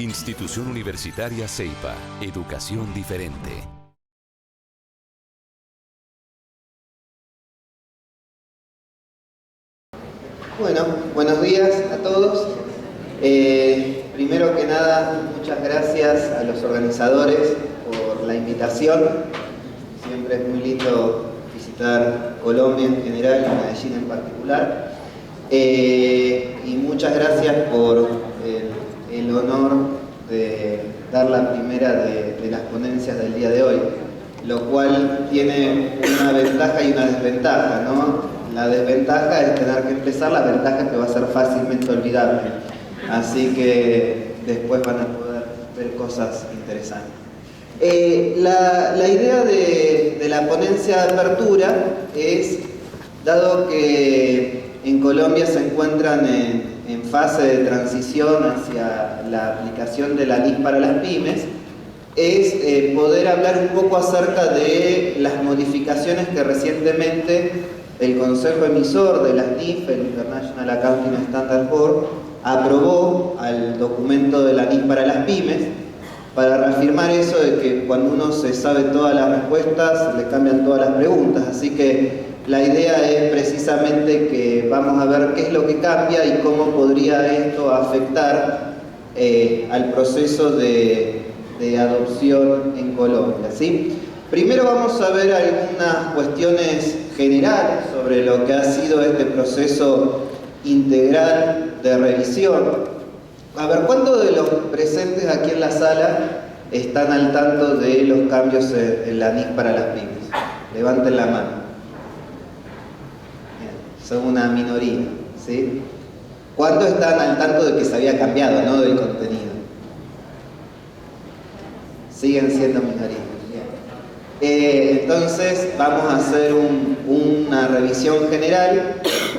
Institución Universitaria CEIPA. Educación diferente. Bueno, buenos días a todos. Primero que nada, muchas gracias a los organizadores por la invitación. Siempre es muy lindo visitar Colombia en general y Medellín en particular. Y muchas gracias por el honor de dar la primera de las ponencias del día de hoy, lo cual tiene una ventaja y una desventaja, ¿no? La desventaja es tener que empezar, la ventaja es que va a ser fácilmente olvidable. Así que después van a poder ver cosas interesantes. La idea de la ponencia de apertura es, dado que en Colombia se encuentran en fase de transición hacia la aplicación de la NIF para las pymes, es poder hablar un poco acerca de las modificaciones que recientemente el Consejo Emisor de las NIF, el International Accounting Standard Board, aprobó al documento de la NIF para las pymes, para reafirmar eso de que cuando uno se sabe todas las respuestas, le cambian todas las preguntas. Así que la idea es precisamente que vamos a ver qué es lo que cambia y cómo podría esto afectar al proceso de adopción en Colombia, ¿sí? Primero vamos a ver algunas cuestiones generales sobre lo que ha sido este proceso integral de revisión. A ver, ¿cuántos de los presentes aquí en la sala están al tanto de los cambios en la NIF para las pymes? Levanten la mano. Bien, son una minoría, ¿sí? ¿Cuántos están al tanto de que se había cambiado, no del contenido? Siguen siendo minorías. Entonces vamos a hacer una revisión general.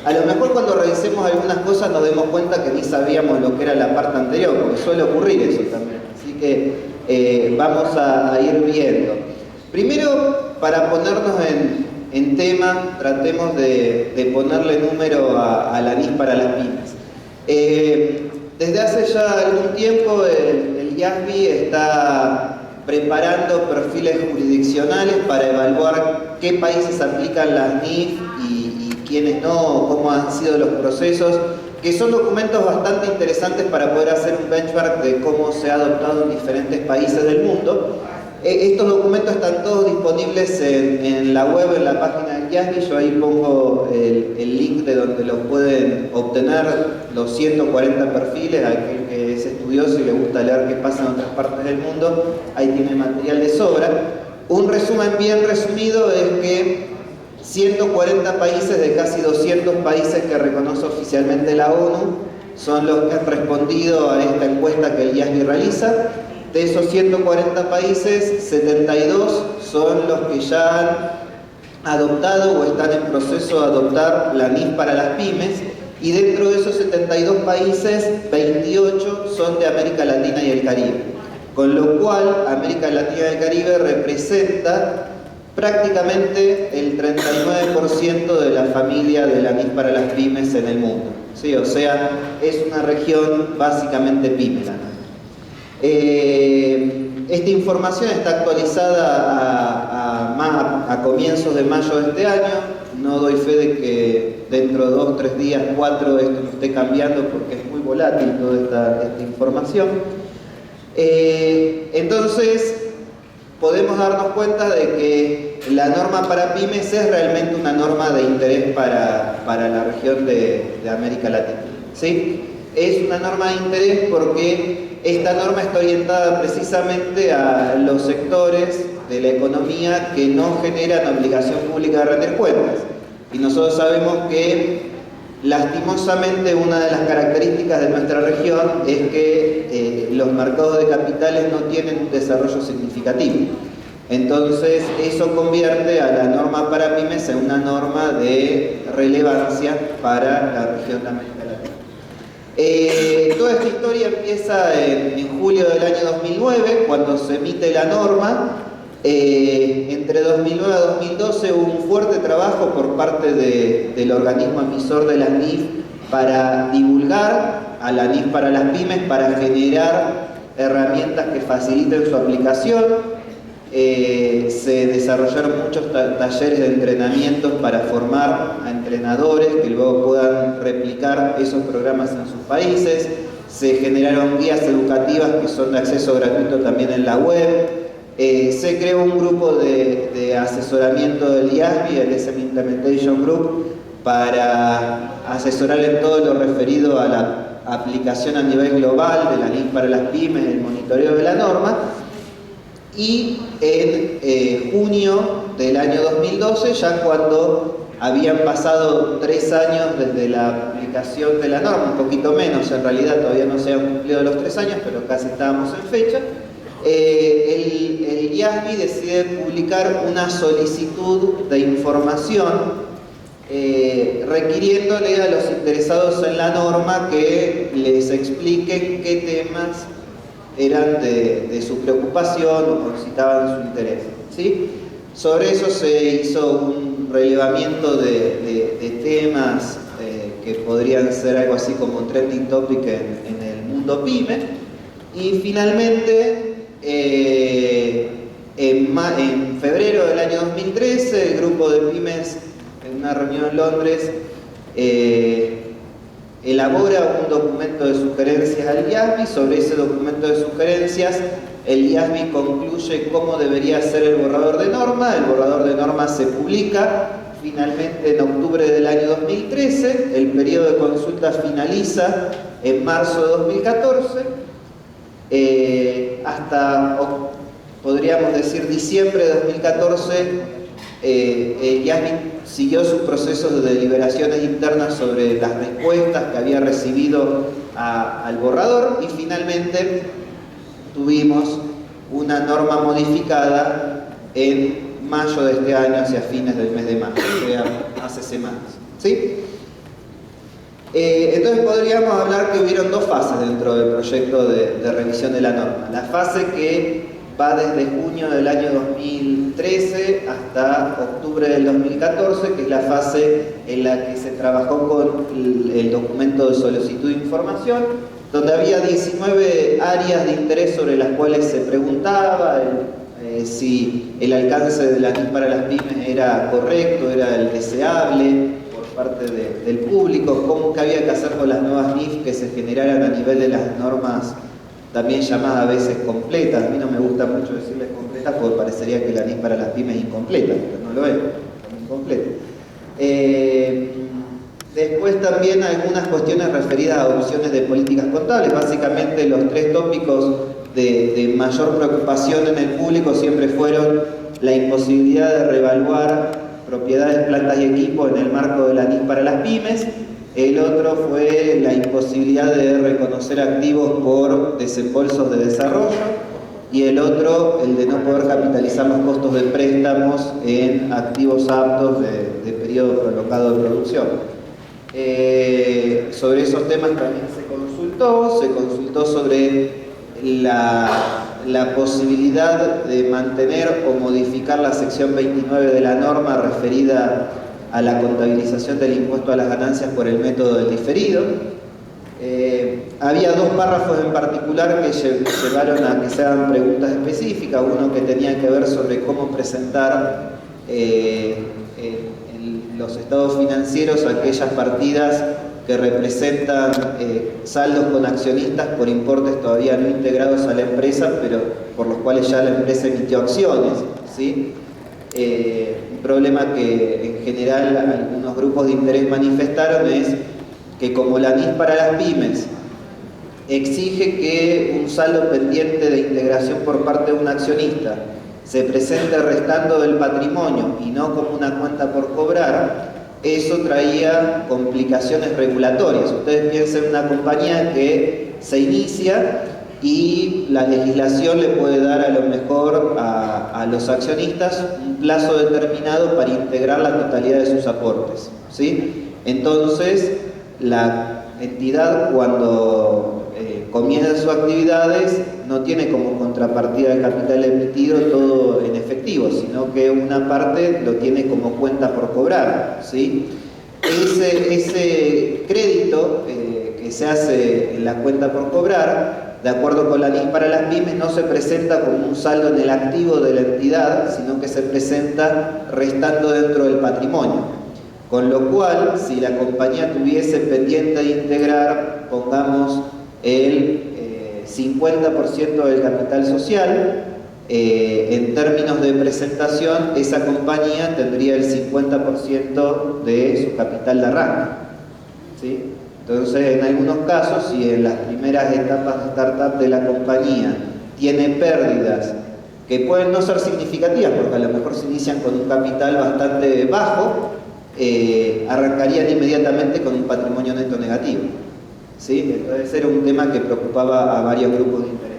A lo mejor cuando revisemos algunas cosas nos demos cuenta que ni sabíamos lo que era la parte anterior, porque suele ocurrir eso también. Así que vamos a ir viendo. Primero, para ponernos en tema, tratemos de ponerle número a la NIF para las pymes. Desde hace ya algún tiempo el IASBI está preparando perfiles jurisdiccionales para evaluar qué países aplican las NIF y quiénes no, cómo han sido los procesos, que son documentos bastante interesantes para poder hacer un benchmark de cómo se ha adoptado en diferentes países del mundo. Estos documentos están todos disponibles en la web, en la página del IASBI. Yo ahí pongo el link de donde los pueden obtener, los 140 perfiles. Aquel que es estudioso y le gusta leer qué pasa en otras partes del mundo, ahí tiene material de sobra. Un resumen bien resumido es que 140 países de casi 200 países que reconoce oficialmente la ONU son los que han respondido a esta encuesta que el IASBI realiza. De esos 140 países, 72 son los que ya han adoptado o están en proceso de adoptar la NIF para las pymes, y dentro de esos 72 países, 28 son de América Latina y el Caribe. Con lo cual, América Latina y el Caribe representa prácticamente el 39% de la familia de la NIF para las pymes en el mundo. ¿Sí? O sea, es una región básicamente pyme. Esta información está actualizada a comienzos de mayo de este año. No doy fe de que dentro de 2, 3 días, 4, esto no esté cambiando porque es muy volátil toda esta información. Entonces, podemos darnos cuenta de que la norma para pymes es realmente una norma de interés para la región de América Latina, ¿sí? Es una norma de interés porque esta norma está orientada precisamente a los sectores de la economía que no generan obligación pública de rendir cuentas. Y nosotros sabemos que, lastimosamente, una de las características de nuestra región es que los mercados de capitales no tienen un desarrollo significativo. Entonces, eso convierte a la norma para pymes en una norma de relevancia para la región de América Latina. Toda esta historia empieza en julio del año 2009, cuando se emite la norma. Entre 2009 a 2012 hubo un fuerte trabajo por parte del organismo emisor de las NIF para divulgar a la NIF para las pymes, para generar herramientas que faciliten su aplicación. Se desarrollaron muchos talleres de entrenamientos para formar a entrenadores que luego puedan replicar esos programas en sus países. Se generaron guías educativas que son de acceso gratuito también en la web. Se creó un grupo de asesoramiento del IASBI, el SM Implementation Group, para asesorar en todo lo referido a la aplicación a nivel global de la NIS para las pymes, el monitoreo de la norma. Y en junio del año 2012, ya cuando habían pasado 3 años desde la aplicación de la norma, un poquito menos, en realidad todavía no se han cumplido los 3 años, pero casi estábamos en fecha, el IASBI decide publicar una solicitud de información requiriéndole a los interesados en la norma que les expliquen qué temas eran de su preocupación o concitaban su interés, ¿sí? Sobre eso se hizo un relevamiento de temas que podrían ser algo así como trending topic en el mundo PYME, y finalmente en febrero del año 2013 el grupo de pymes en una reunión en Londres elabora un documento de sugerencias al IASBI. Sobre ese documento de sugerencias el IASBI concluye cómo debería ser el borrador de norma. El borrador de norma se publica finalmente en octubre del año 2013, el periodo de consulta finaliza en marzo de 2014, hasta, podríamos decir, diciembre de 2014, el IASBI siguió sus procesos de deliberaciones internas sobre las respuestas que había recibido al borrador, y finalmente tuvimos una norma modificada en mayo de este año, hacia fines del mes de mayo, o sea, hace semanas, ¿sí? Entonces podríamos hablar que hubieron 2 fases dentro del proyecto de revisión de la norma. La fase que va desde junio del año 2013 hasta octubre del 2014, que es la fase en la que se trabajó con el documento de solicitud de información, donde había 19 áreas de interés sobre las cuales se preguntaba si el alcance de la NIS para las pymes era correcto, era el deseable por parte del público, qué había que hacer con las nuevas NIS que se generaran a nivel de las normas también llamadas a veces completas. A mí no me gusta mucho decirles completas porque parecería que la NIS para las pymes es incompleta, pero no lo es, es incompleta. Después también algunas cuestiones referidas a opciones de políticas contables. Básicamente los 3 tópicos de mayor preocupación en el público siempre fueron la imposibilidad de reevaluar propiedades, plantas y equipos en el marco de la NIS para las pymes. El otro fue la imposibilidad de reconocer activos por desembolsos de desarrollo, y el otro, el de no poder capitalizar los costos de préstamos en activos aptos de periodo prolongado de producción. Sobre esos temas también se consultó sobre la posibilidad de mantener o modificar la sección 29 de la norma referida a la contabilización del impuesto a las ganancias por el método del diferido. Había 2 párrafos en particular que llevaron a que se hagan preguntas específicas. Uno que tenía que ver sobre cómo presentar los estados financieros aquellas partidas que representan saldos con accionistas por importes todavía no integrados a la empresa, pero por los cuales ya la empresa emitió acciones, ¿sí? Un problema que en general algunos grupos de interés manifestaron es que como la NIS para las pymes exige que un saldo pendiente de integración por parte de un accionista se presente restando del patrimonio y no como una cuenta por cobrar, eso traía complicaciones regulatorias. Ustedes piensen en una compañía que se inicia y la legislación le puede dar a lo mejor a los accionistas un plazo determinado para integrar la totalidad de sus aportes, ¿sí? Entonces, la entidad cuando comienza sus actividades no tiene como contrapartida el capital emitido todo en efectivo, sino que una parte lo tiene como cuenta por cobrar, ¿sí? Ese crédito que se hace en la cuenta por cobrar de acuerdo con la NIF para las pymes, no se presenta como un saldo en el activo de la entidad, sino que se presenta restando dentro del patrimonio. Con lo cual, si la compañía tuviese pendiente de integrar, pongamos el 50% del capital social, en términos de presentación, esa compañía tendría el 50% de su capital de arranque, ¿sí? Entonces, en algunos casos, si en las primeras etapas de startup de la compañía tiene pérdidas que pueden no ser significativas, porque a lo mejor se inician con un capital bastante bajo, arrancarían inmediatamente con un patrimonio neto negativo, ¿sí? Entonces era un tema que preocupaba a varios grupos de interés.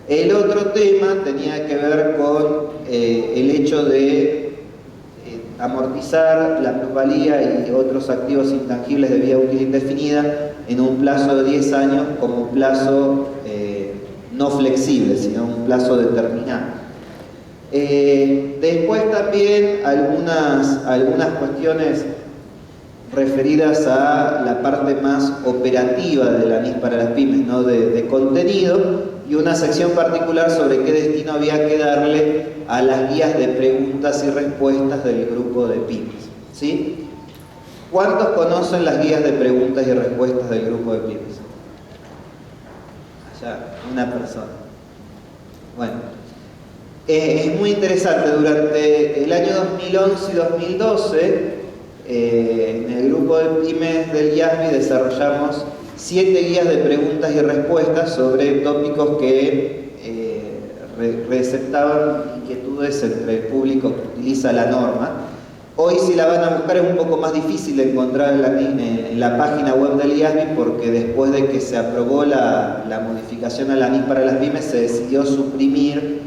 El otro tema tenía que ver con el hecho de amortizar la plusvalía y otros activos intangibles de vida útil indefinida en un plazo de 10 años como un plazo no flexible, sino un plazo determinado. Después también algunas cuestiones referidas a la parte más operativa de la NIF para las pymes, ¿no? de contenido, y una sección particular sobre qué destino había que darle a las guías de preguntas y respuestas del grupo de pymes, ¿sí? ¿Cuántos conocen las guías de preguntas y respuestas del grupo de pymes? Allá, una persona. Bueno, es muy interesante. Durante el año 2011 y 2012, en el grupo de pymes del IASBI desarrollamos 7 guías de preguntas y respuestas sobre tópicos que receptaban inquietudes entre el público que utiliza la norma. Hoy, si la van a buscar, es un poco más difícil de encontrar en la página web del IASBI, porque después de que se aprobó la modificación a la NIF para las pymes, se decidió suprimir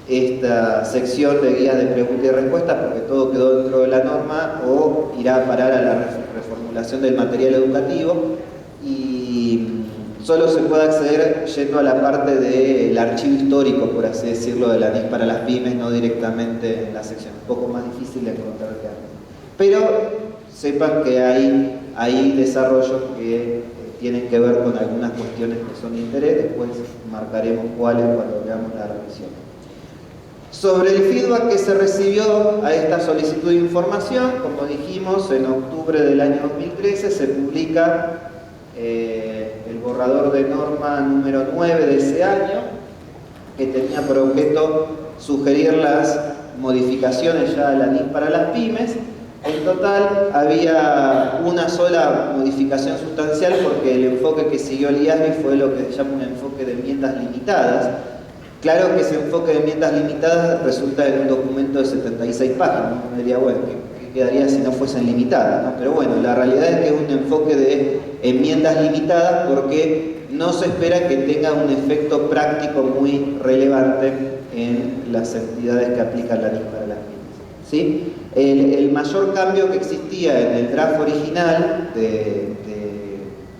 esta sección de guías de preguntas y respuestas, porque todo quedó dentro de la norma o irá a parar a la reformulación del material educativo, y solo se puede acceder yendo a la parte del archivo histórico, por así decirlo, de la NIF para las pymes, no directamente en la sección. Un poco más difícil de encontrar que antes. Pero sepan que hay desarrollos que tienen que ver con algunas cuestiones que son de interés. Después marcaremos cuáles cuando veamos la revisión. Sobre el feedback que se recibió a esta solicitud de información, como dijimos, en octubre del año 2013 se publica el borrador de norma número 9 de ese año, que tenía por objeto sugerir las modificaciones ya a la NIF para las pymes. En total había una sola modificación sustancial, porque el enfoque que siguió el IASBI fue lo que se llama un enfoque de enmiendas limitadas. Claro que ese enfoque de enmiendas limitadas resulta en un documento de 76 páginas. Uno diría, bueno, ¿qué quedaría si no fuesen limitadas, ¿no? Pero bueno, la realidad es que es un enfoque de enmiendas limitadas porque no se espera que tenga un efecto práctico muy relevante en las entidades que aplican la NIF para las pymes, ¿sí? El mayor cambio que existía en el draft original de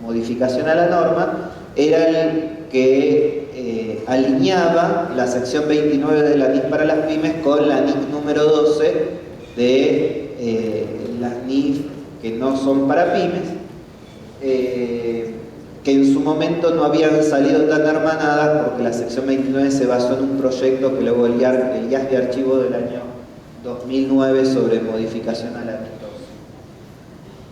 modificación a la norma era el que alineaba la sección 29 de la NIF para las pymes con la NIF número 12 de las NIF que no son para pymes, que en su momento no habían salido tan hermanadas, porque la sección 29 se basó en un proyecto que luego el IASBI archivó del año 2009 sobre modificación a la NIF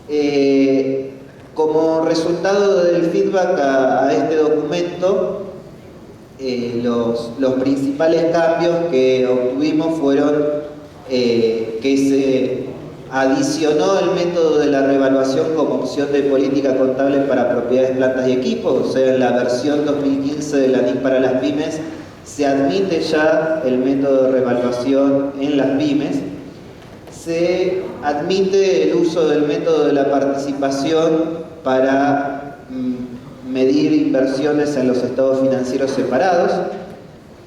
12. Como resultado del feedback a este documento, los principales cambios que obtuvimos fueron que se adicionó el método de la reevaluación como opción de política contable para propiedades, plantas y equipos. O sea, en la versión 2015 de la NIF para las pymes se admite ya el método de reevaluación en las pymes. Se admite el uso del método de la participación para medir inversiones en los estados financieros separados,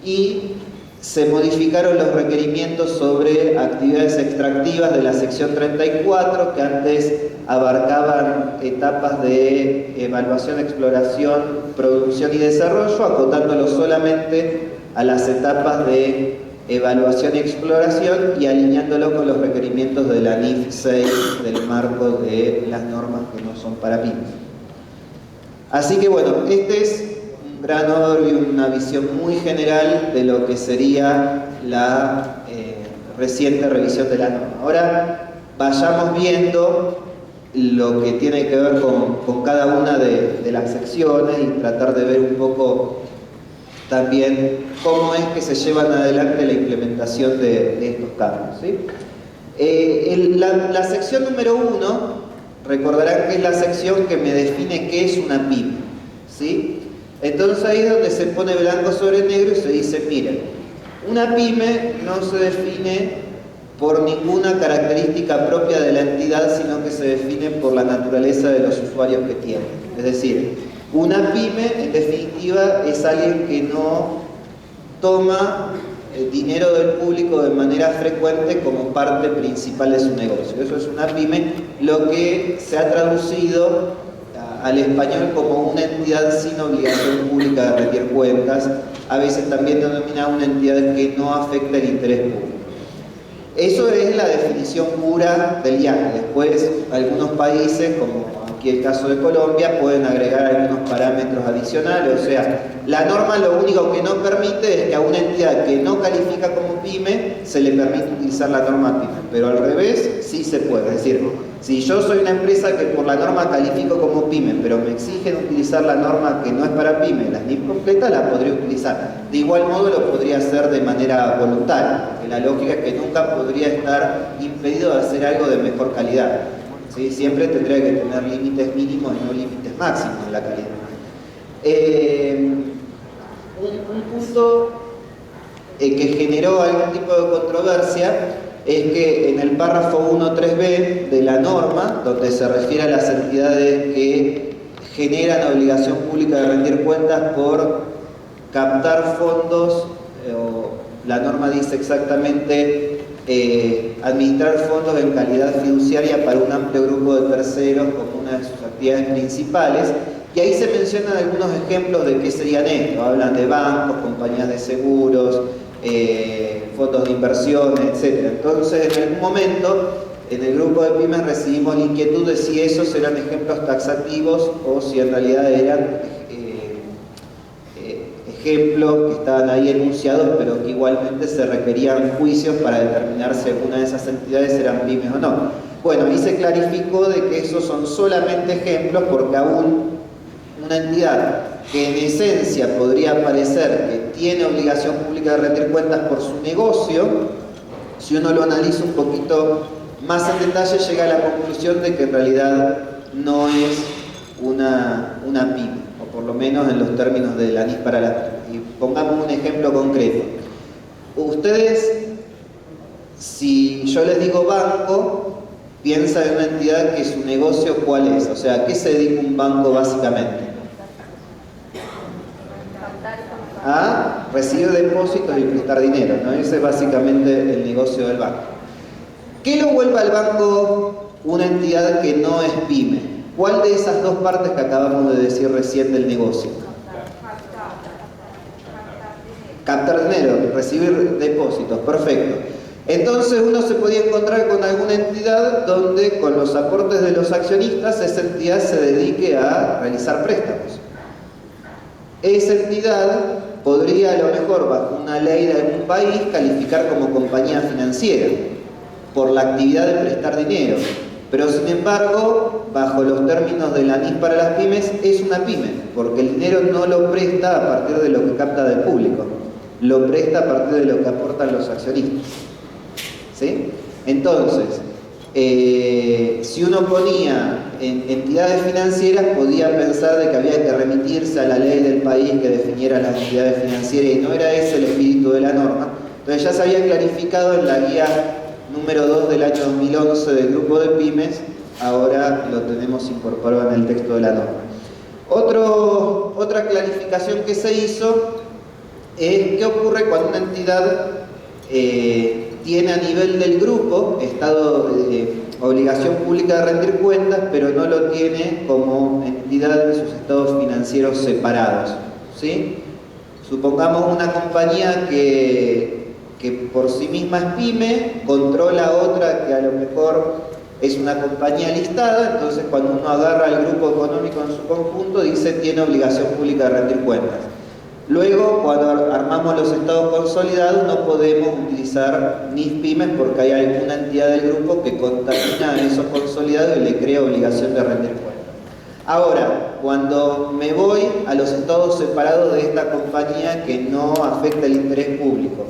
y se modificaron los requerimientos sobre actividades extractivas de la sección 34, que antes abarcaban etapas de evaluación, exploración, producción y desarrollo, acotándolo solamente a las etapas de evaluación y exploración y alineándolo con los requerimientos de la NIF 6 del marco de las normas que no son para pymes. Así que bueno, este es gran overview, una visión muy general de lo que sería la reciente revisión de la norma. Ahora vayamos viendo lo que tiene que ver con cada una de las secciones y tratar de ver un poco también cómo es que se llevan adelante la implementación de estos cambios, ¿sí? La sección número 1, recordarán que es la sección que me define qué es una PYME, ¿sí? Entonces ahí es donde se pone blanco sobre negro y se dice, miren, una PYME no se define por ninguna característica propia de la entidad, sino que se define por la naturaleza de los usuarios que tiene. Es decir, una PYME, en definitiva, es alguien que no toma dinero del público de manera frecuente como parte principal de su negocio. Eso es una PYME, lo que se ha traducido al español como una entidad sin obligación pública de rendir cuentas, a veces también denominada una entidad que no afecta el interés público. Eso es la definición pura del IAC. Después, algunos países, como aquí el caso de Colombia, pueden agregar algunos parámetros adicionales. O sea, la norma lo único que no permite es que a una entidad que no califica como PYME se le permite utilizar la norma PYME, pero al revés sí se puede. Es decir, si yo soy una empresa que por la norma califico como PYME, pero me exigen utilizar la norma que no es para PYME, la NIF completa, la podría utilizar. De igual modo lo podría hacer de manera voluntaria, porque la lógica es que nunca podría estar impedido de hacer algo de mejor calidad, ¿sí? Siempre tendría que tener límites mínimos y no límites máximos en la calidad. Un punto que generó algún tipo de controversia es que en el párrafo 1.3b de la norma, donde se refiere a las entidades que generan obligación pública de rendir cuentas por captar fondos, la norma dice exactamente administrar fondos en calidad fiduciaria para un amplio grupo de terceros como una de sus actividades principales, y ahí se mencionan algunos ejemplos de qué serían esto. Hablan de bancos, compañías de seguros, fondos de inversión, etc. Entonces, en algún momento, en el grupo de pymes recibimos la inquietud de si esos eran ejemplos taxativos o si en realidad eran ejemplos que estaban ahí enunciados, pero que igualmente se requerían juicios para determinar si alguna de esas entidades eran pymes o no. Bueno, ahí se clarificó de que esos son solamente ejemplos, porque aún una entidad que en esencia podría parecer que tiene obligación pública de rendir cuentas por su negocio, si uno lo analiza un poquito más en detalle, llega a la conclusión de que en realidad no es una PYME, o por lo menos en los términos de la NIF para las pymes. Y pongamos un ejemplo concreto. Ustedes, si yo les digo banco, piensan en una entidad que su negocio, ¿cuál es? O sea, ¿a qué se dedica un banco básicamente? A recibir depósitos y prestar dinero, ¿no? Ese es básicamente el negocio del banco. ¿Qué lo vuelve al banco una entidad que no es PYME? ¿Cuál de esas dos partes que acabamos de decir recién del negocio? Captar dinero, recibir depósitos, perfecto. Entonces uno se podía encontrar con alguna entidad donde con los aportes de los accionistas esa entidad se dedique a realizar préstamos. Esa entidad podría a lo mejor bajo una ley de algún país calificar como compañía financiera por la actividad de prestar dinero, pero sin embargo bajo los términos de la NIF para las pymes es una pyme, porque el dinero no lo presta a partir de lo que capta del público, lo presta a partir de lo que aportan los accionistas, ¿sí? Entonces, si uno ponía en entidades financieras, podía pensar de que había que remitirse a la ley del país que definiera las entidades financieras, y no era ese el espíritu de la norma. Entonces ya se había clarificado en la guía número 2 del año 2011 del grupo de pymes, ahora lo tenemos incorporado en el texto de la norma. Otra clarificación que se hizo es qué ocurre cuando una entidad tiene a nivel del grupo obligación pública de rendir cuentas, pero no lo tiene como entidad de sus estados financieros separados, ¿sí? Supongamos una compañía que por sí misma es pyme, controla otra que a lo mejor es una compañía listada, entonces cuando uno agarra al grupo económico en su conjunto dice tiene obligación pública de rendir cuentas. Luego, cuando armamos los estados consolidados, no podemos utilizar NIF-Pymes porque hay alguna entidad del grupo que contamina a esos consolidados y le crea obligación de rendir cuentas. Ahora, cuando me voy a los estados separados de esta compañía que no afecta el interés público,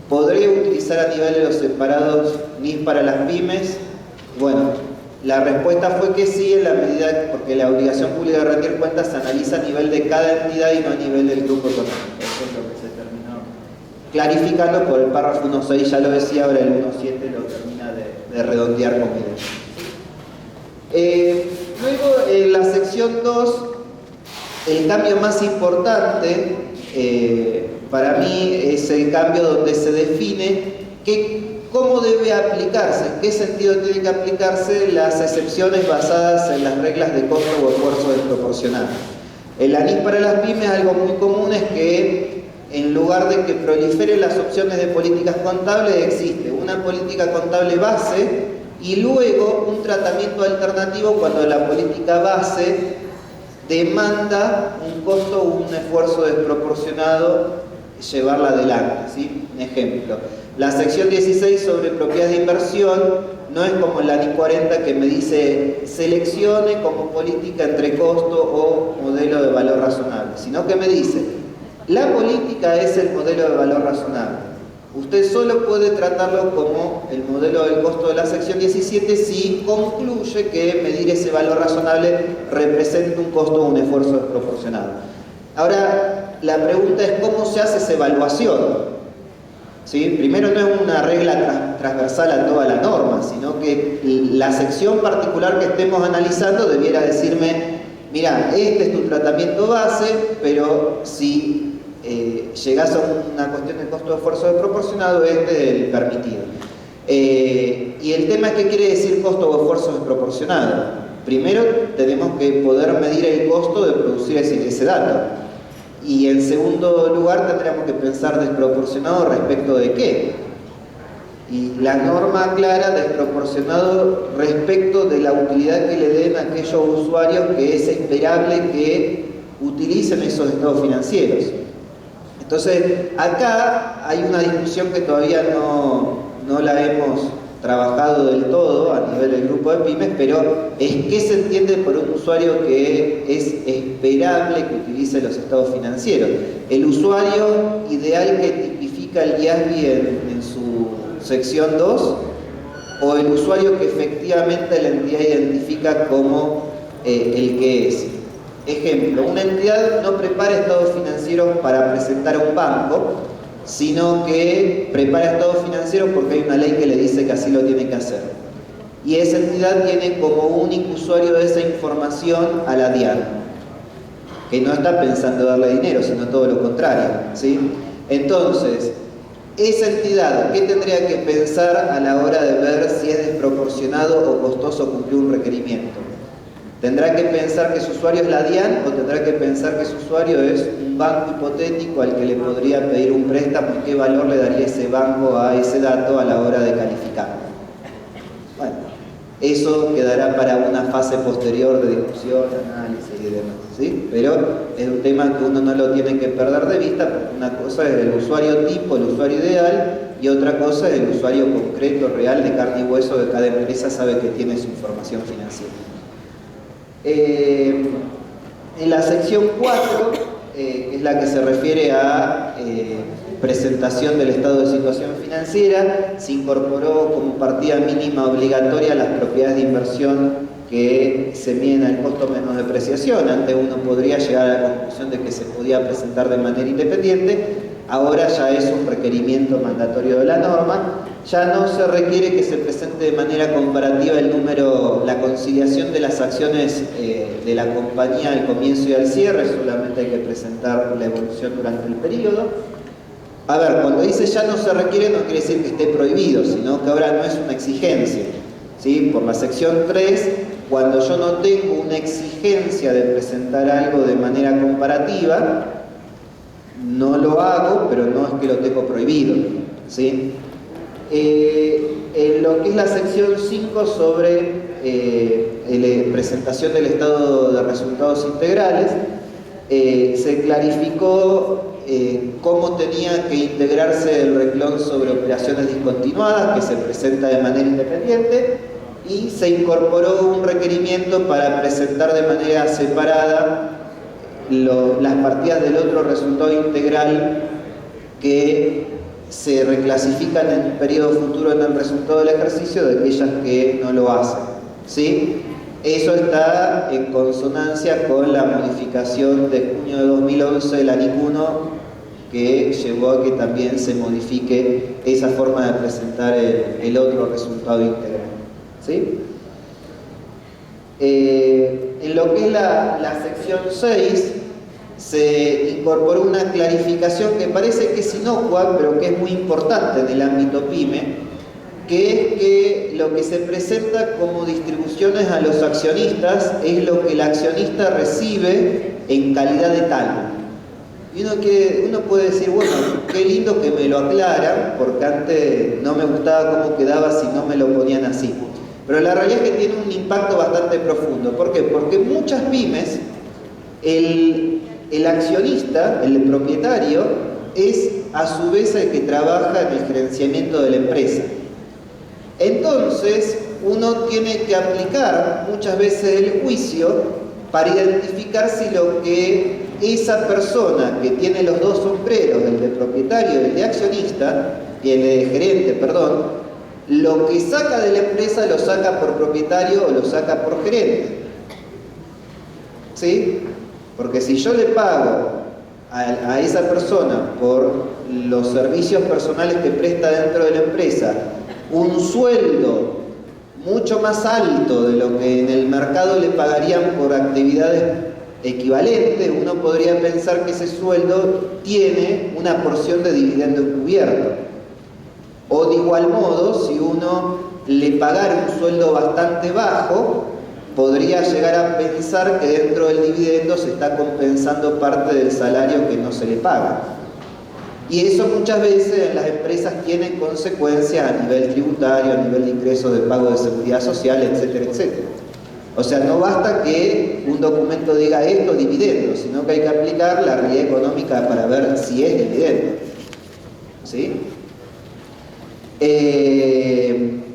¿podría utilizar a nivel de los separados NIF para las pymes? Bueno, la respuesta fue que sí, en la medida porque la obligación pública de rendir cuentas se analiza a nivel de cada entidad y no a nivel del grupo económico. Eso es lo que se terminó clarificando por el párrafo 1.6, ya lo decía, ahora el 1.7 lo termina de redondear con luego, en la sección 2, el cambio más importante para mí es el cambio donde se define cómo debe aplicarse, en qué sentido tienen que aplicarse las excepciones basadas en las reglas de costo o esfuerzo desproporcionado. En la NIF para las pymes, algo muy común es que en lugar de que proliferen las opciones de políticas contables, existe una política contable base y luego un tratamiento alternativo cuando la política base demanda un costo o un esfuerzo desproporcionado llevarla adelante, ¿sí? Un ejemplo, la sección 16 sobre propiedades de inversión no es como la NIF 40 que me dice seleccione como política entre costo o modelo de valor razonable, sino que me dice la política es el modelo de valor razonable. Usted solo puede tratarlo como el modelo del costo de la sección 17 si concluye que medir ese valor razonable representa un costo o un esfuerzo desproporcionado. Ahora, la pregunta es cómo se hace esa evaluación. ¿Sí? Primero, no es una regla transversal a toda la norma, sino que la sección particular que estemos analizando debiera decirme, mira, este es tu tratamiento base, pero si llegás a una cuestión de costo de esfuerzo desproporcionado, este es el permitido. Y el tema es qué quiere decir costo o esfuerzo desproporcionado. Primero tenemos que poder medir el costo de producir ese dato. Y en segundo lugar tendríamos que pensar desproporcionado respecto de qué. Y la norma aclara desproporcionado respecto de la utilidad que le den a aquellos usuarios que es esperable que utilicen esos estados financieros. Entonces, acá hay una discusión que todavía no la hemos trabajado del todo a nivel del grupo de pymes, pero es qué se entiende por un usuario que es esperable que utilice los estados financieros. El usuario ideal que tipifica el IASBI en su sección 2 o el usuario que efectivamente la entidad identifica como el que es. Ejemplo, una entidad no prepara estados financieros para presentar a un banco, sino que prepara estados financieros porque hay una ley que le dice que así lo tiene que hacer. Y esa entidad tiene como único usuario de esa información a la DIAN, que no está pensando darle dinero, sino todo lo contrario, ¿sí? Entonces, esa entidad, ¿qué tendría que pensar a la hora de ver si es desproporcionado o costoso cumplir un requerimiento? ¿Tendrá que pensar que su usuario es la DIAN o tendrá que pensar que su usuario es un banco hipotético al que le podría pedir un préstamo y qué valor le daría ese banco a ese dato a la hora de calificar? Bueno, eso quedará para una fase posterior de discusión, análisis y demás, ¿sí? Pero es un tema que uno no lo tiene que perder de vista porque una cosa es el usuario tipo, el usuario ideal y otra cosa es el usuario concreto, real, de carne y hueso que cada empresa sabe que tiene su información financiera. En la sección 4, que es la que se refiere a presentación del estado de situación financiera, se incorporó como partida mínima obligatoria las propiedades de inversión que se miden al costo menos depreciación. Antes uno podría llegar a la conclusión de que se podía presentar de manera independiente, ahora ya es un requerimiento mandatorio de la norma. Ya no se requiere que se presente de manera comparativa el número, la conciliación de las acciones de la compañía al comienzo y al cierre, solamente hay que presentar la evolución durante el periodo. A ver, cuando dice ya no se requiere no quiere decir que esté prohibido, sino que ahora no es una exigencia, ¿sí? Por la sección 3, cuando yo no tengo una exigencia de presentar algo de manera comparativa, no lo hago, pero no es que lo tengo prohibido, ¿sí? En lo que es la sección 5 sobre presentación del estado de resultados integrales, se clarificó cómo tenía que integrarse el renglón sobre operaciones discontinuadas, que se presenta de manera independiente, y se incorporó un requerimiento para presentar de manera separada las partidas del otro resultado integral que se reclasifican en un periodo futuro en el resultado del ejercicio de aquellas que no lo hacen, ¿sí? Eso está en consonancia con la modificación de junio de 2011 de la NIC 1, que llevó a que también se modifique esa forma de presentar el otro resultado integral, ¿sí? En lo que es la sección 6, se incorporó una clarificación que parece que es inocua, pero que es muy importante en el ámbito PYME, que es que lo que se presenta como distribuciones a los accionistas es lo que el accionista recibe en calidad de tal. Y uno puede decir, bueno, qué lindo que me lo aclaran, porque antes no me gustaba cómo quedaba si no me lo ponían así. Pero la realidad es que tiene un impacto bastante profundo. ¿Por qué? Porque muchas pymes, el accionista, el propietario, es a su vez el que trabaja en el gerenciamiento de la empresa. Entonces, uno tiene que aplicar muchas veces el juicio para identificar si lo que esa persona que tiene los dos sombreros, el de propietario y el de accionista, y el de gerente, perdón, lo que saca de la empresa lo saca por propietario o lo saca por gerente. ¿Sí? Porque si yo le pago a esa persona por los servicios personales que presta dentro de la empresa un sueldo mucho más alto de lo que en el mercado le pagarían por actividades equivalentes, uno podría pensar que ese sueldo tiene una porción de dividendo encubierto. O de igual modo, si uno le pagara un sueldo bastante bajo, podría llegar a pensar que dentro del dividendo se está compensando parte del salario que no se le paga. Y eso muchas veces en las empresas tiene consecuencias a nivel tributario, a nivel de ingresos de pago de seguridad social, etcétera, etcétera. O sea, no basta que un documento diga esto, dividendo, sino que hay que aplicar la realidad económica para ver si es dividendo. ¿Sí? En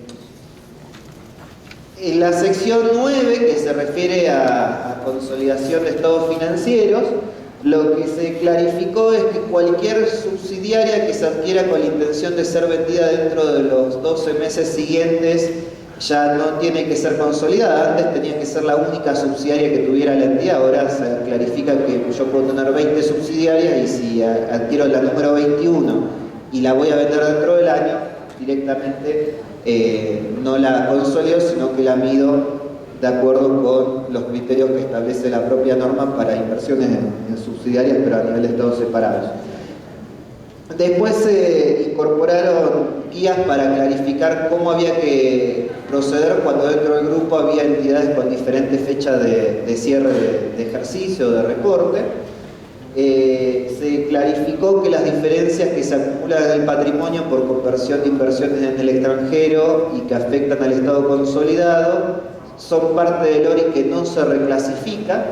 la sección 9, que se refiere a consolidación de estados financieros, lo que se clarificó es que cualquier subsidiaria que se adquiera con la intención de ser vendida dentro de los 12 meses siguientes ya no tiene que ser consolidada. Antes tenía que ser la única subsidiaria que tuviera la entidad, ahora se clarifica que yo puedo tener 20 subsidiarias y si adquiero la número 21 y la voy a vender dentro del año, directamente no la consolido, sino que la mido de acuerdo con los criterios que establece la propia norma para inversiones en subsidiarias, pero a nivel de estados separados. Después se incorporaron guías para clarificar cómo había que proceder cuando dentro del grupo había entidades con diferentes fechas de cierre de ejercicio, de reporte. Se clarificó que las diferencias que se acumulan en el patrimonio por conversión de inversiones en el extranjero y que afectan al Estado consolidado son parte del ORI que no se reclasifica.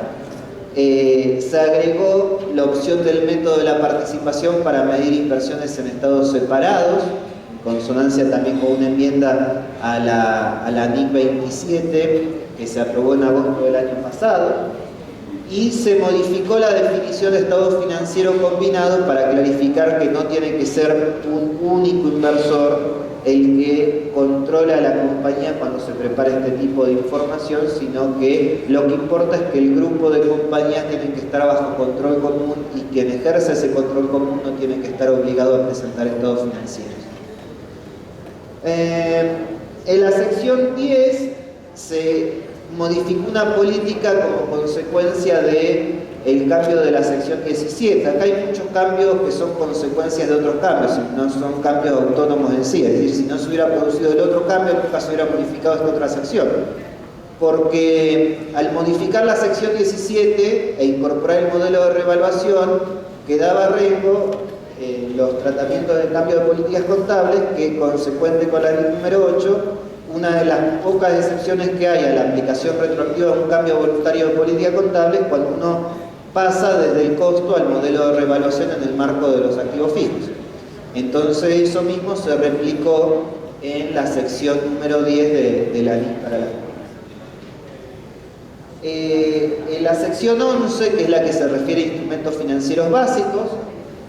Se agregó la opción del método de la participación para medir inversiones en estados separados, en consonancia también con una enmienda a la NIC 27 que se aprobó en agosto del año pasado. Y se modificó la definición de estado financiero combinado para clarificar que no tiene que ser un único inversor el que controla la compañía cuando se prepara este tipo de información, sino que lo que importa es que el grupo de compañías tiene que estar bajo control común y quien ejerce ese control común no tiene que estar obligado a presentar estados financieros. En la sección 10 se modificó una política como consecuencia del cambio de la sección 17. Acá hay muchos cambios que son consecuencias de otros cambios, no son cambios autónomos en sí. Es decir, si no se hubiera producido el otro cambio, nunca se hubiera modificado esta otra sección. Porque al modificar la sección 17 e incorporar el modelo de revaluación, quedaba a riesgo los tratamientos de cambio de políticas contables que, consecuente con la ley número 8, una de las pocas excepciones que hay a la aplicación retroactiva de un cambio voluntario de política contable es cuando uno pasa desde el costo al modelo de revaluación en el marco de los activos fijos. Entonces eso mismo se replicó en la sección número 10 de la ley para la en la sección 11, que es la que se refiere a instrumentos financieros básicos,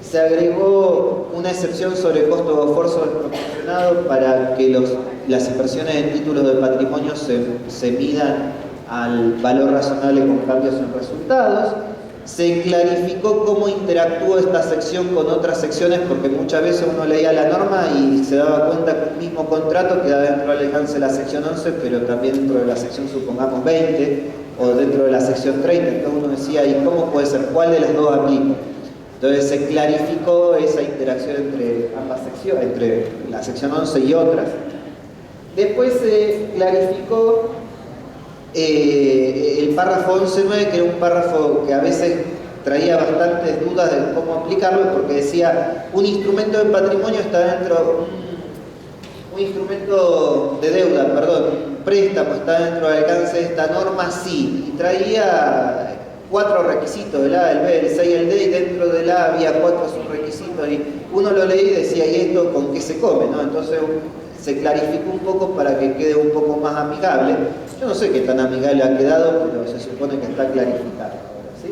se agregó una excepción sobre costo de esfuerzo desproporcionado para que las inversiones en títulos de patrimonio se midan al valor razonable con cambios en resultados. Se clarificó cómo interactúa esta sección con otras secciones, porque muchas veces uno leía la norma y se daba cuenta que un mismo contrato queda dentro del alcance de la sección 11, pero también dentro de la sección, supongamos, 20, o dentro de la sección 30. Entonces uno decía, ¿y cómo puede ser? ¿Cuál de las dos aplica? Entonces se clarificó esa interacción entre ambas secciones, entre la sección 11 y otras. Después se clarificó el párrafo 11.9, que era un párrafo que a veces traía bastantes dudas de cómo aplicarlo, porque decía, un instrumento de patrimonio está dentro, un instrumento de deuda, perdón, un préstamo está dentro del alcance de esta norma, sí, y traía 4 requisitos, el A, el B, el C y el D, y dentro del A había 4 subrequisitos, y uno lo leía y decía, ¿y esto con qué se come? ¿No? Entonces se clarificó un poco para que quede un poco más amigable. Yo no sé qué tan amigable ha quedado, pero se supone que está clarificado ahora, ¿sí?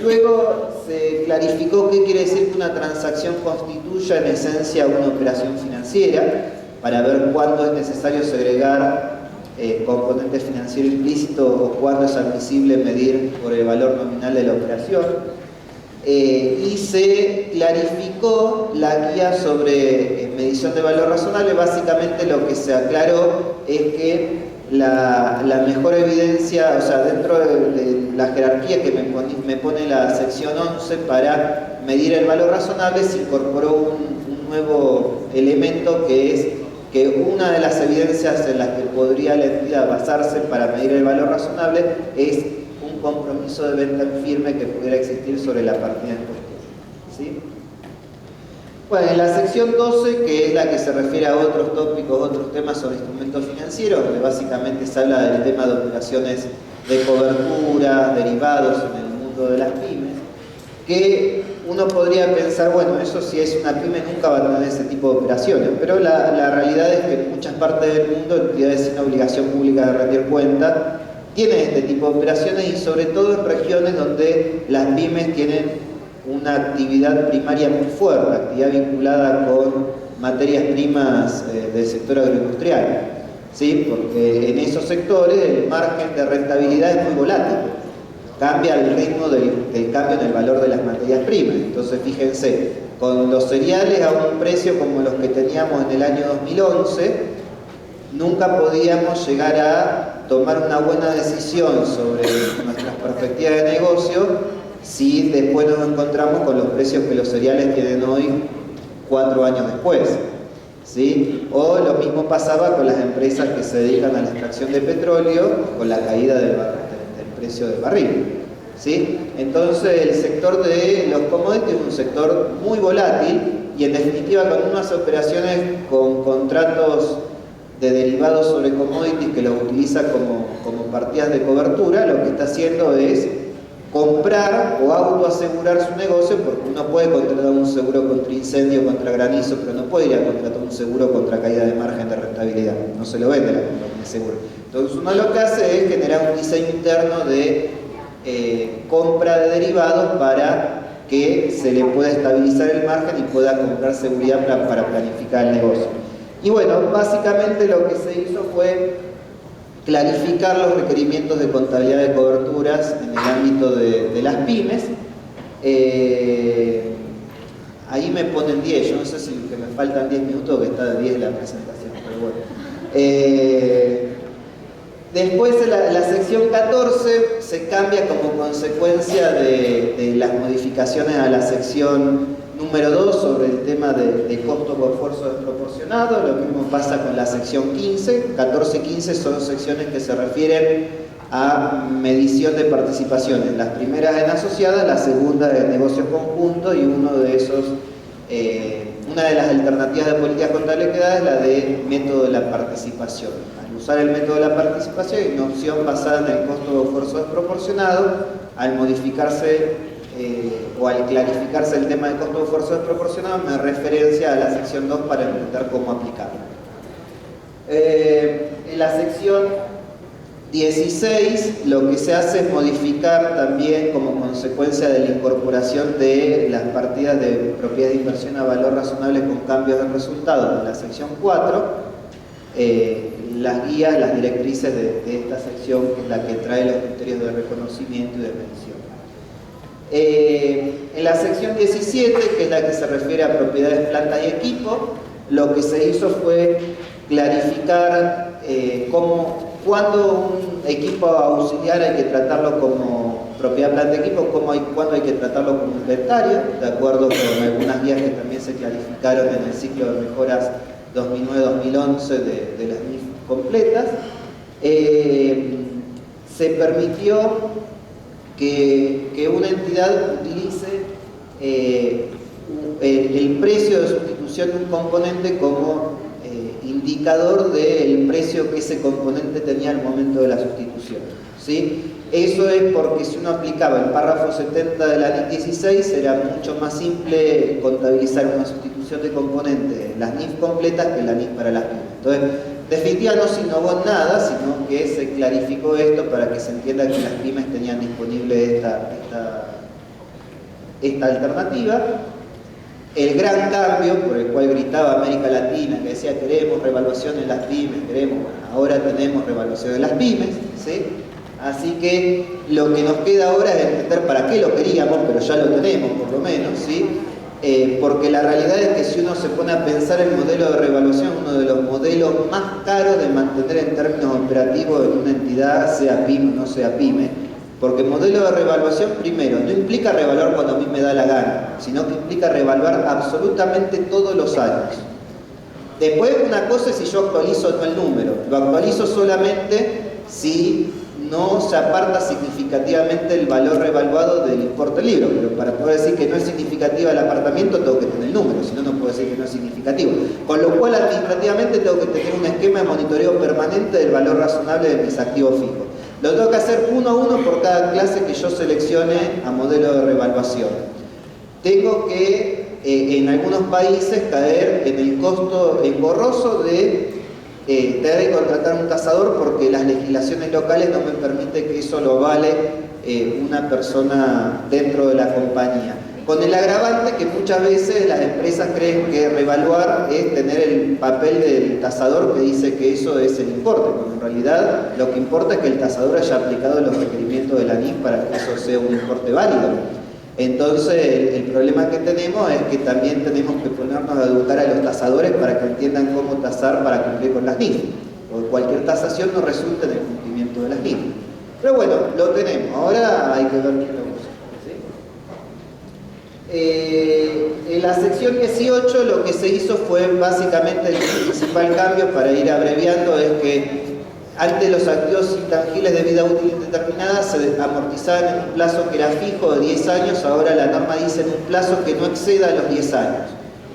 Luego se clarificó qué quiere decir que una transacción constituya en esencia una operación financiera, para ver cuándo es necesario segregar componente financiero implícito o cuándo es admisible medir por el valor nominal de la operación. Y se clarificó la guía sobre medición de valor razonable. Básicamente lo que se aclaró es que la mejor evidencia, o sea, dentro de la jerarquía que me pone la sección 11 para medir el valor razonable, se incorporó un nuevo elemento, que es que una de las evidencias en las que podría la entidad basarse para medir el valor razonable es un compromiso de venta en firme que pudiera existir sobre la partida en cuestión, ¿sí? Bueno, en la sección 12, que es la que se refiere a otros tópicos, otros temas sobre instrumentos financieros, donde básicamente se habla del tema de operaciones de cobertura, derivados en el mundo de las pymes, que uno podría pensar, bueno, eso si es una pyme nunca va a tener ese tipo de operaciones, pero la realidad es que en muchas partes del mundo entidades sin obligación pública de rendir cuenta tienen este tipo de operaciones, y sobre todo en regiones donde las pymes tienen una actividad primaria muy fuerte, actividad vinculada con materias primas del sector agroindustrial, ¿sí? Porque en esos sectores el margen de rentabilidad es muy volátil, cambia el ritmo del cambio en el valor de las materias primas. Entonces fíjense, con los cereales a un precio como los que teníamos en el año 2011, nunca podíamos llegar a tomar una buena decisión sobre nuestras perspectivas de negocio si después nos encontramos con los precios que los cereales tienen hoy 4 años después, ¿sí? O lo mismo pasaba con las empresas que se dedican a la extracción de petróleo, con la caída del precio del barril, ¿sí? Entonces el sector de los commodities es un sector muy volátil, y en definitiva con unas operaciones con contratos de derivados sobre commodities que los utiliza como partidas de cobertura, lo que está haciendo es comprar o autoasegurar su negocio, porque uno puede contratar un seguro contra incendio, contra granizo, pero no puede ir a contratar un seguro contra caída de margen de rentabilidad, no se lo vende la compañía de seguro. Entonces uno lo que hace es generar un diseño interno de compra de derivados para que se le pueda estabilizar el margen y pueda comprar seguridad para planificar el negocio. Y bueno, básicamente lo que se hizo fue clarificar los requerimientos de contabilidad de coberturas en el ámbito de las pymes. Ahí me ponen 10, yo no sé si que me faltan 10 minutos o que está de 10 la presentación, pero bueno. Después la sección 14 se cambia como consecuencia de las modificaciones a la sección número 2 sobre el tema de costo por esfuerzo desproporcionado. Lo mismo pasa con la sección 15. 14 y 15 son secciones que se refieren a medición de participaciones. Las primeras en asociadas, la segunda en negocios conjuntos, y una de las alternativas de políticas contables que da es la de método de la participación. usar el método de la participación y una opción basada en el costo de esfuerzo desproporcionado. Al modificarse o al clarificarse el tema del costo de esfuerzo desproporcionado, me referencia a la sección 2 para entender cómo aplicarlo. En la sección 16 lo que se hace es modificar también, como consecuencia de la incorporación de las partidas de propiedad de inversión a valor razonable con cambios de resultados de la sección 4, las guías, las directrices de esta sección, que es la que trae los criterios de reconocimiento y de mención. En la sección 17, que es la que se refiere a propiedades, plantas y equipo, lo que se hizo fue clarificar cuándo un equipo auxiliar hay que tratarlo como propiedad, planta y equipo, cuándo hay que tratarlo como inventario, de acuerdo con algunas guías que también se clarificaron en el ciclo de mejoras 2009-2011 de las NIF completas. Se permitió que una entidad utilice el precio de sustitución de un componente como indicador del precio que ese componente tenía al momento de la sustitución, ¿sí? Eso es porque si uno aplicaba el párrafo 70 de la NIF 16, era mucho más simple contabilizar una sustitución de componente en las NIF completas que en la NIF para las pymes. Entonces, definitiva no se innovó nada, sino que se clarificó esto para que se entienda que las pymes tenían disponible esta alternativa. El gran cambio por el cual gritaba América Latina, que decía queremos revaluación en las pymes, ahora tenemos revaluación en las pymes, ¿sí? Así que lo que nos queda ahora es entender para qué lo queríamos, pero ya lo tenemos por lo menos, ¿sí? Porque la realidad es que si uno se pone a pensar el modelo de revaluación, uno de los modelos más caros de mantener en términos operativos en una entidad, sea pyme o no sea pyme, porque el modelo de revaluación, primero, no implica revaluar cuando a mí me da la gana, sino que implica revaluar absolutamente todos los años. Después, una cosa es si yo actualizo o no el número. Lo actualizo solamente si no se aparta significativamente el valor revaluado del importe del libro, pero para poder decir que no es significativo el apartamiento tengo que tener el número, si no, no puedo decir que no es significativo. Con lo cual, administrativamente tengo que tener un esquema de monitoreo permanente del valor razonable de mis activos fijos. Lo tengo que hacer uno a uno por cada clase que yo seleccione a modelo de revaluación. Tengo que, en algunos países, caer en el costo engorroso de tener que contratar un tasador porque las legislaciones locales no me permiten que eso lo vale una persona dentro de la compañía. Con el agravante que muchas veces las empresas creen que revaluar es tener el papel del tasador que dice que eso es el importe, cuando en realidad lo que importa es que el tasador haya aplicado los requerimientos de la NIF para que eso sea un importe válido. Entonces el problema que tenemos es que también tenemos que ponernos a educar a los tasadores para que entiendan cómo tasar para cumplir con las NIF, porque cualquier tasación no resulta en el cumplimiento de las NIF. Pero bueno, lo tenemos, ahora hay que ver quién lo usa. En la sección 18 lo que se hizo fue básicamente el principal cambio, para ir abreviando, es que antes los activos intangibles de vida útil indeterminada se amortizaban en un plazo que era fijo de 10 años, ahora la norma dice en un plazo que no exceda los 10 años.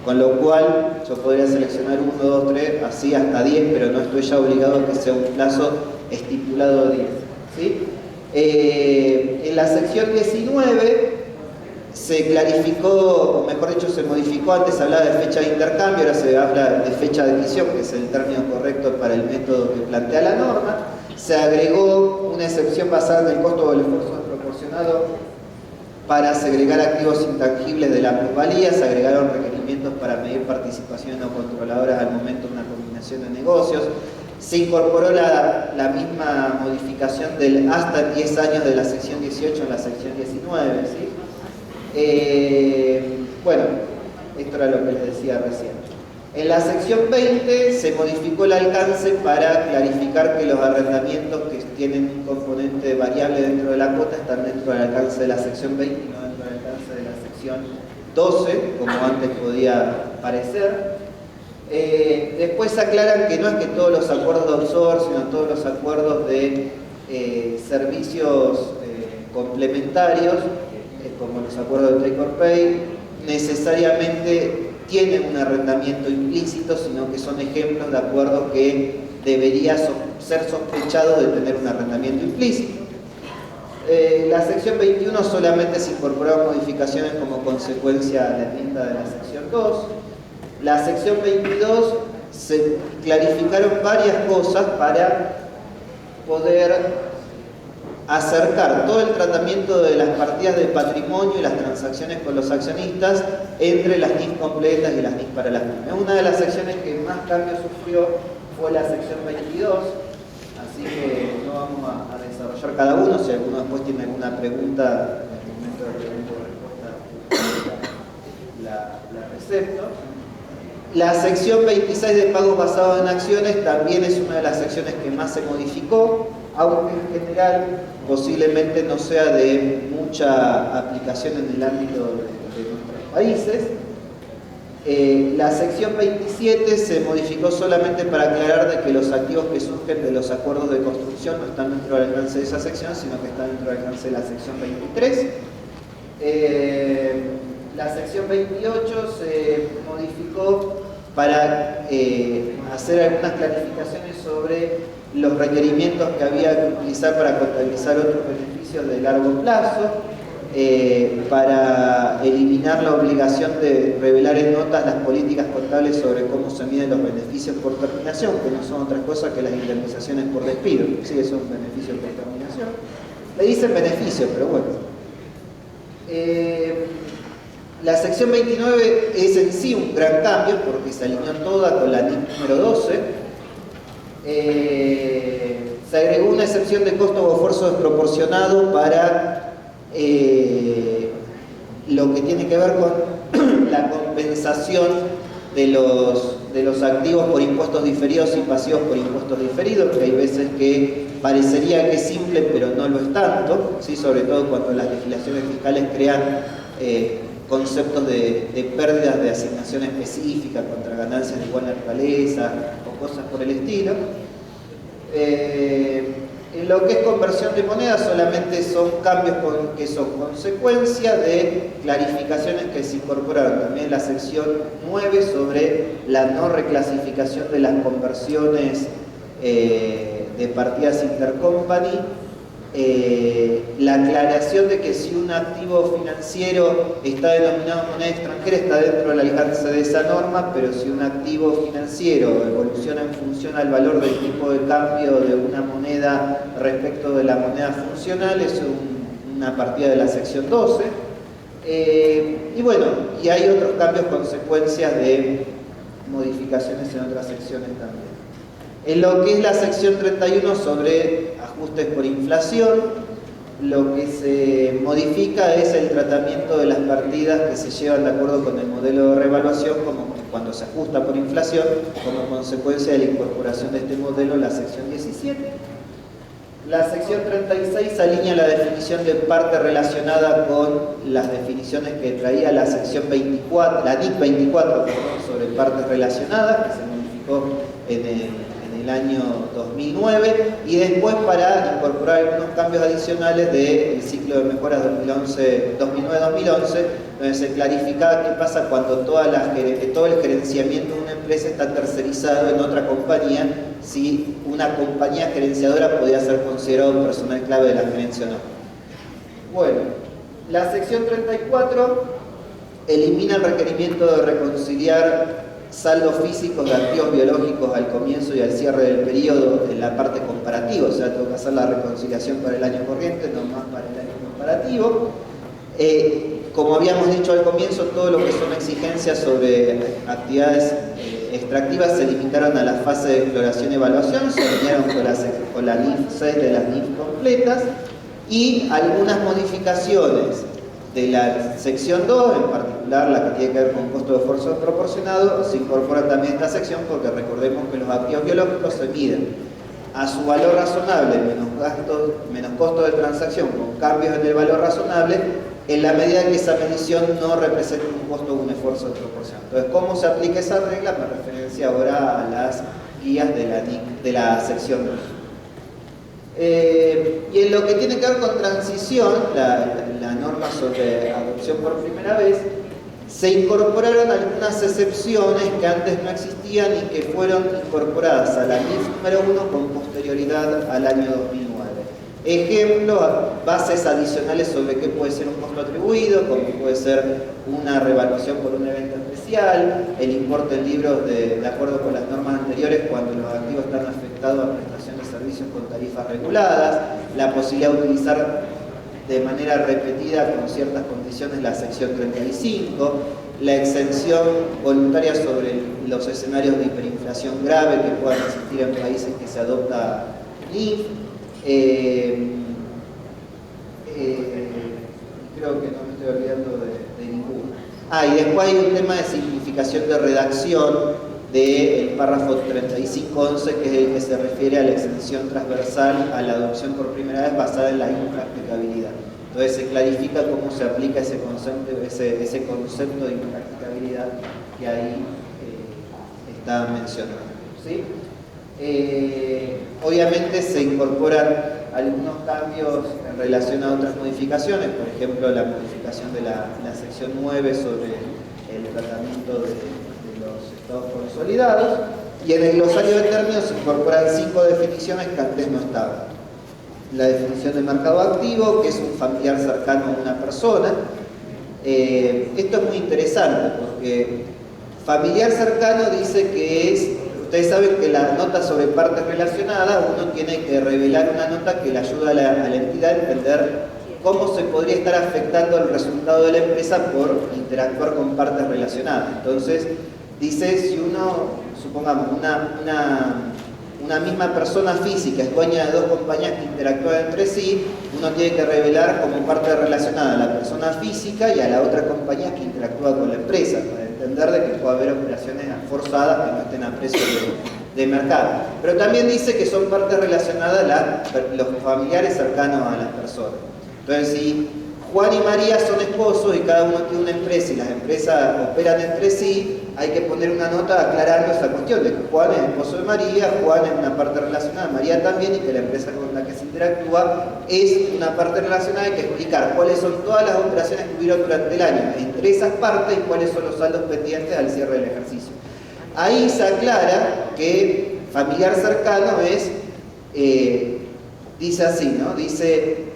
Con lo cual yo podría seleccionar 1, 2, 3, así hasta 10, pero no estoy ya obligado a que sea un plazo estipulado de 10. ¿Sí? En la sección 19 se clarificó, o mejor dicho, se modificó. Antes se hablaba de fecha de intercambio, ahora se habla de fecha de adquisición, que es el término correcto para el método que plantea la norma. Se agregó una excepción basada en el costo del esfuerzo desproporcionado para segregar activos intangibles de la plusvalía. Se agregaron requerimientos para medir participaciones no controladoras al momento de una combinación de negocios. Se incorporó la misma modificación del hasta 10 años de la sección 18 en la sección 19, ¿sí? Bueno, esto era lo que les decía recién. En la sección 20 se modificó el alcance para clarificar que los arrendamientos que tienen un componente variable dentro de la cuota están dentro del alcance de la sección 20 y no dentro del alcance de la sección 12, como antes podía parecer. Después aclaran que no es que todos los acuerdos de outsourcing, sino todos los acuerdos de servicios complementarios, como los acuerdos de take or pay, necesariamente tienen un arrendamiento implícito, sino que son ejemplos de acuerdos que debería ser sospechado de tener un arrendamiento implícito. La sección 21 solamente se incorporaron modificaciones como consecuencia de la enmienda de la sección 2. La sección 22 se clarificaron varias cosas para poder acercar todo el tratamiento de las partidas de patrimonio y las transacciones con los accionistas entre las NIF completas y las NIF para las pymes. Una de las secciones que más cambios sufrió fue la sección 22, así que no vamos a desarrollar cada uno. Si alguno después tiene alguna pregunta, en el momento de pregunta o respuesta la recepto. La sección 26 de pagos basados en acciones también es una de las secciones que más se modificó, aunque en general posiblemente no sea de mucha aplicación en el ámbito de nuestros países. La sección 27 se modificó solamente para aclarar de que los activos que surgen de los acuerdos de construcción no están dentro del alcance de esa sección, sino que están dentro del alcance de la sección 23. La sección 28 se modificó para hacer algunas clarificaciones sobre los requerimientos que había que utilizar para contabilizar otros beneficios de largo plazo, para eliminar la obligación de revelar en notas las políticas contables sobre cómo se miden los beneficios por terminación, que no son otras cosas que las indemnizaciones por despido, sí, son beneficios por terminación. Le dicen beneficios, pero bueno. La sección 29 es en sí un gran cambio porque se alineó toda con la NIF número 12. Se agregó una excepción de costo o esfuerzo desproporcionado para lo que tiene que ver con la compensación de los activos por impuestos diferidos y pasivos por impuestos diferidos, que hay veces que parecería que es simple pero no lo es tanto, ¿sí? Sobre todo cuando las legislaciones fiscales crean conceptos de pérdidas de asignación específica contra ganancias de igual naturaleza o cosas por el estilo. En lo que es conversión de moneda solamente son cambios que son consecuencia de clarificaciones que se incorporaron también en la sección 9 sobre la no reclasificación de las conversiones de partidas intercompany. La aclaración de que si un activo financiero está denominado en moneda extranjera está dentro del alcance de esa norma, pero si un activo financiero evoluciona en función al valor del tipo de cambio de una moneda respecto de la moneda funcional, es una partida de la sección 12. Y bueno, y hay otros cambios consecuencias de modificaciones en otras secciones también. En lo que es la sección 31 sobre ajustes por inflación, lo que se modifica es el tratamiento de las partidas que se llevan de acuerdo con el modelo de revaluación, como cuando se ajusta por inflación, como consecuencia de la incorporación de este modelo en la sección 17. La sección 36 alinea la definición de parte relacionada con las definiciones que traía la sección 24, la NIC 24, sobre partes relacionadas, que se modificó en el año 2009, y después para incorporar algunos cambios adicionales del ciclo de mejoras 2009-2011, donde se clarificaba qué pasa cuando todo el gerenciamiento de una empresa está tercerizado en otra compañía, si una compañía gerenciadora podía ser considerado personal clave de la gerencia o no. Bueno, la sección 34 elimina el requerimiento de reconciliar saldos físicos de activos biológicos al comienzo y al cierre del periodo en la parte comparativa, o sea, tengo que hacer la reconciliación para el año corriente, no más para el año comparativo. Como habíamos dicho al comienzo, todo lo que son exigencias sobre actividades extractivas se limitaron a la fase de exploración y evaluación, se alinearon con la NIF 6 de las NIF completas, y algunas modificaciones de la sección 2, en particular la que tiene que ver con costo de esfuerzo proporcionado, se incorpora también esta sección porque recordemos que los activos biológicos se miden a su valor razonable menos costo de transacción con cambios en el valor razonable, en la medida que esa medición no represente un costo o un esfuerzo desproporcionado. Entonces, ¿cómo se aplica esa regla? Me referencia ahora a las guías de la sección 2. Y en lo que tiene que ver con transición, la norma sobre adopción por primera vez, Se incorporaron algunas excepciones que antes no existían y que fueron incorporadas a la NIF número 1 con posterioridad al año 2009. Ejemplo, bases adicionales sobre qué puede ser un costo atribuido, como puede ser una revaluación por un evento especial, el importe en libros de acuerdo con las normas anteriores cuando los activos están afectados a prestación de servicios con tarifas reguladas, la posibilidad de utilizar de manera repetida con ciertas condiciones la sección 35, la exención voluntaria sobre los escenarios de hiperinflación grave que puedan existir en países que se adopta NIF. Creo que no me estoy olvidando de ninguno. Y después hay un tema de simplificación de redacción del párrafo 3511, que es el que se refiere a la exención transversal a la adopción por primera vez basada en la impracticabilidad. Entonces se clarifica cómo se aplica ese concepto de impracticabilidad que ahí está mencionado, ¿sí? Obviamente se incorporan algunos cambios en relación a otras modificaciones, por ejemplo la modificación de la sección 9 sobre el tratamiento de los estados consolidados, y en el glosario de términos se incorporan 5 definiciones que antes no estaban. La definición de mercado activo, que es un familiar cercano a una persona. Esto es muy interesante porque familiar cercano dice que es, ustedes saben que la nota sobre partes relacionadas, uno tiene que revelar una nota que le ayuda a la entidad a entender cómo se podría estar afectando el resultado de la empresa por interactuar con partes relacionadas. Entonces, dice, si uno, supongamos, una misma persona física es dueña de dos compañías que interactúan entre sí, uno tiene que revelar como parte relacionada a la persona física y a la otra compañía que interactúa con la empresa, para entender de que puede haber operaciones forzadas que no estén a precio de mercado. Pero también dice que son partes relacionadas los familiares cercanos a las personas. Entonces, si Juan y María son esposos y cada uno tiene una empresa y las empresas operan entre sí, hay que poner una nota aclarando esa cuestión de que Juan es esposo de María, Juan es una parte relacionada, María también, y que la empresa con la que se interactúa es una parte relacionada. Hay que explicar cuáles son todas las operaciones que hubieron durante el año entre esas partes y cuáles son los saldos pendientes al cierre del ejercicio. Ahí se aclara que familiar cercano es, dice así, ¿no? Dice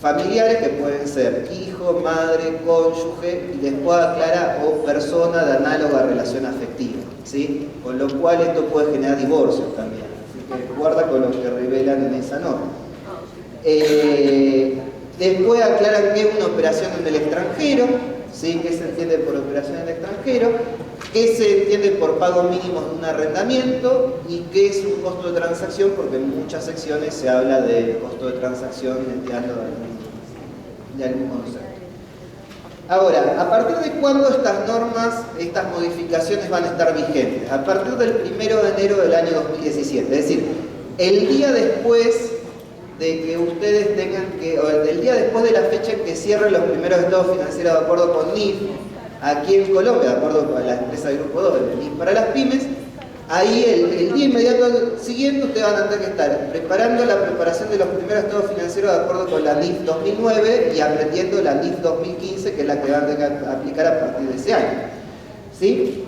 familiares que pueden ser hijo, madre, cónyuge, y después aclara o persona de análoga relación afectiva, ¿sí? Con lo cual esto puede generar divorcios también, así que guarda con lo que revelan en esa norma. Después aclaran qué es una operación en el extranjero, ¿sí? ¿Qué se entiende por operación en el extranjero? ¿Qué se entiende por pago mínimo de un arrendamiento? ¿Y qué es un costo de transacción? Porque en muchas secciones se habla de costo de transacción enviando de algún concepto. Ahora, ¿a partir de cuándo estas normas, estas modificaciones van a estar vigentes? A partir del 1 de enero del año 2017. Es decir, el día después de que ustedes tengan que, o el día después de la fecha en que cierren los primeros estados financieros de acuerdo con NIF, aquí en Colombia, de acuerdo con la empresa de Grupo 2, el NIF para las pymes, ahí el día inmediato siguiente ustedes van a tener que estar preparando la preparación de los primeros estados financieros de acuerdo con la NIF 2009 y aprendiendo la NIF 2015, que es la que van a tener que aplicar a partir de ese año, ¿sí?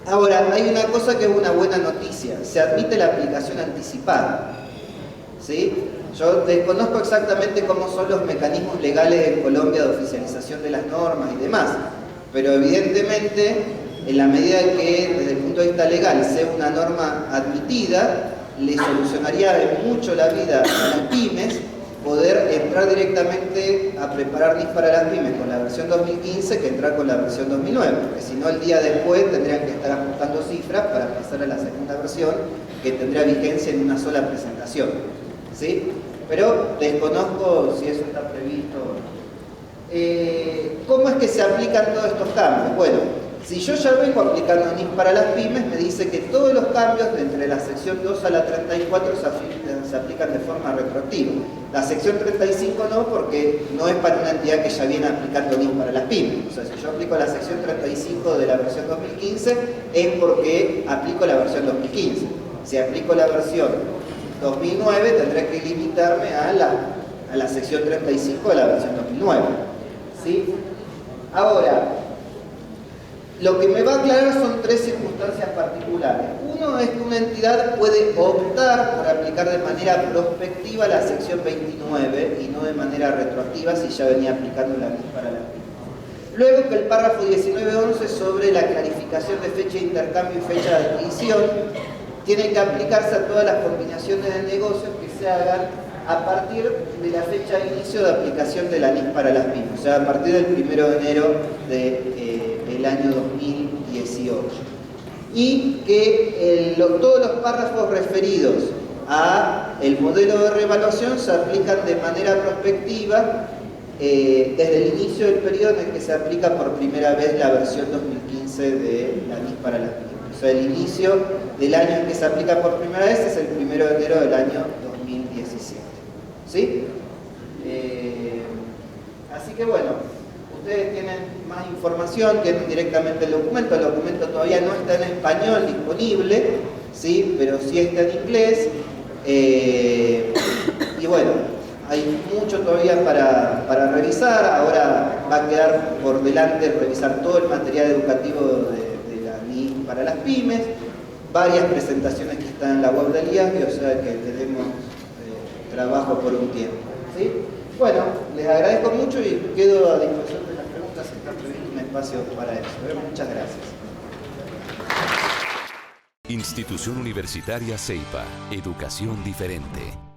Ahora, hay una cosa que es una buena noticia: se admite la aplicación anticipada, ¿sí? Yo desconozco exactamente cómo son los mecanismos legales en Colombia de oficialización de las normas y demás, pero evidentemente, en la medida que desde el punto de vista legal sea una norma admitida, le solucionaría mucho la vida a las pymes poder entrar directamente a preparar NIF para las pymes con la versión 2015 que entrar con la versión 2009, porque si no el día después tendrían que estar ajustando cifras para pasar a la segunda versión que tendría vigencia en una sola presentación, ¿sí? Pero desconozco si eso está previsto. ¿Cómo es que se aplican todos estos cambios? Bueno, si yo ya vengo aplicando NIF para las pymes, me dice que todos los cambios de entre la sección 2 a la 34 se aplican de forma retroactiva. La sección 35 no, porque no es para una entidad que ya viene aplicando NIF para las pymes. O sea, si yo aplico la sección 35 de la versión 2015, es porque aplico la versión 2015. Si aplico la versión 2009, tendré que limitarme a la sección 35 de la versión 2009. ¿Sí? Ahora, lo que me va a aclarar son tres circunstancias particulares. Uno es que una entidad puede optar por aplicar de manera prospectiva la sección 29 y no de manera retroactiva si ya venía aplicando la NIS para las pymes. Luego que el párrafo 19.11 sobre la clarificación de fecha de intercambio y fecha de adquisición tiene que aplicarse a todas las combinaciones de negocios que se hagan a partir de la fecha de inicio de aplicación de la NIS para las pymes, o sea, a partir del 1 de enero del año 2018. Y que todos los párrafos referidos a el modelo de reevaluación se aplican de manera prospectiva desde el inicio del periodo en el que se aplica por primera vez la versión 2015 de la NIS para las pymes. O sea, el inicio del año en que se aplica por primera vez es el 1 de enero del año 2017. ¿Sí? Así que bueno, ustedes tienen más información, tienen directamente el documento todavía no está en español disponible, ¿sí? Pero sí está en inglés, y bueno, hay mucho todavía para revisar. Ahora va a quedar por delante revisar todo el material educativo de la NIS para las pymes, varias presentaciones que están en la web del IASBI, o sea que tenemos trabajo por un tiempo, ¿sí? Bueno, les agradezco mucho y quedo a disposición de las preguntas. Está previsto un espacio para eso. Muchas gracias. Institución Universitaria CEIPA. Educación diferente.